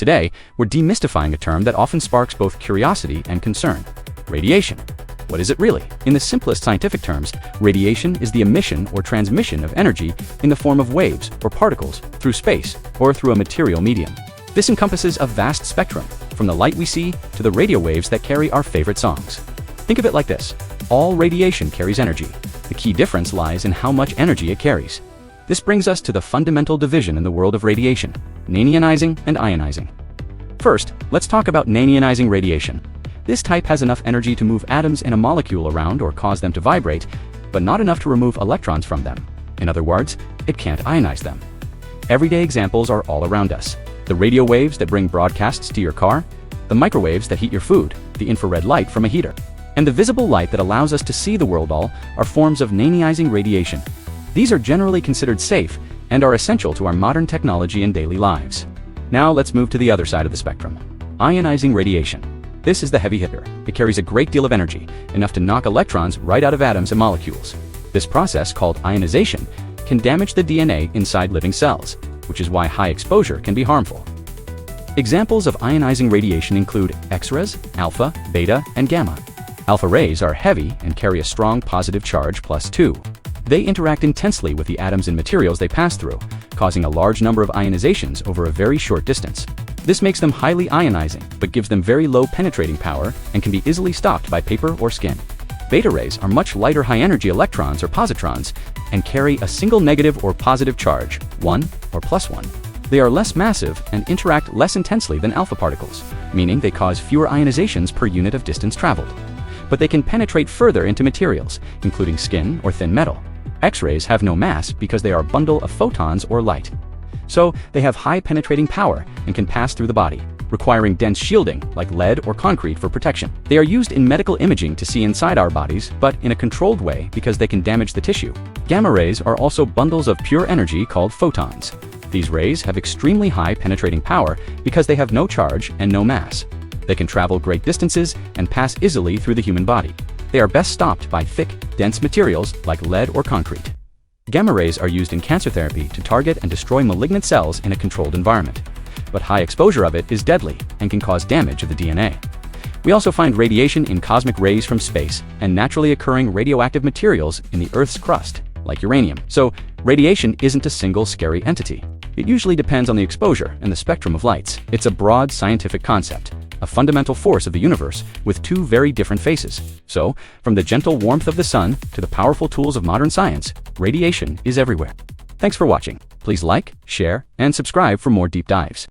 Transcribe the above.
Today, we're demystifying a term that often sparks both curiosity and concern: radiation. What is it really? In the simplest scientific terms, radiation is the emission or transmission of energy in the form of waves or particles through space or through a material medium. This encompasses a vast spectrum, from the light we see to the radio waves that carry our favorite songs. Think of it like this: all radiation carries energy. The key difference lies in how much energy it carries. This brings us to the fundamental division in the world of radiation: ionizing and ionizing. First, let's talk about ionizing radiation. This type has enough energy to move atoms in a molecule around or cause them to vibrate, but not enough to remove electrons from them. In other words, it can't ionize them. Everyday examples are all around us: the radio waves that bring broadcasts to your car, the microwaves that heat your food, the infrared light from a heater, and the visible light that allows us to see the world all are forms of ionizing radiation. These are generally considered safe and are essential to our modern technology and daily lives. Now let's move to the other side of the spectrum: ionizing radiation. This is the heavy hitter. It carries a great deal of energy, enough to knock electrons right out of atoms and molecules. This process, called ionization, can damage the DNA inside living cells, which is why high exposure can be harmful. Examples of ionizing radiation include X-rays, alpha, beta, and gamma. Alpha rays are heavy and carry a strong positive charge +2. They interact intensely with the atoms and materials they pass through, causing a large number of ionizations over a very short distance. This makes them highly ionizing, but gives them very low penetrating power and can be easily stopped by paper or skin. Beta rays are much lighter high-energy electrons or positrons and carry a single negative or positive charge, 1 or +1. They are less massive and interact less intensely than alpha particles, meaning they cause fewer ionizations per unit of distance traveled. But they can penetrate further into materials, including skin or thin metal. X-rays have no mass because they are a bundle of photons or light. So they have high penetrating power and can pass through the body, requiring dense shielding like lead or concrete for protection. They are used in medical imaging to see inside our bodies, but in a controlled way because they can damage the tissue. Gamma rays are also bundles of pure energy called photons. These rays have extremely high penetrating power because they have no charge and no mass. They can travel great distances and pass easily through the human body. They are best stopped by thick, dense materials like lead or concrete. Gamma rays are used in cancer therapy to target and destroy malignant cells in a controlled environment. But high exposure of it is deadly and can cause damage of the DNA. We also find radiation in cosmic rays from space and naturally occurring radioactive materials in the Earth's crust, like uranium. So, radiation isn't a single scary entity. It usually depends on the exposure and the spectrum of lights. It's a broad scientific concept, a fundamental force of the universe with two very different faces. So, from the gentle warmth of the sun to the powerful tools of modern science, radiation is everywhere. Thanks for watching. Please like, share, and subscribe for more deep dives.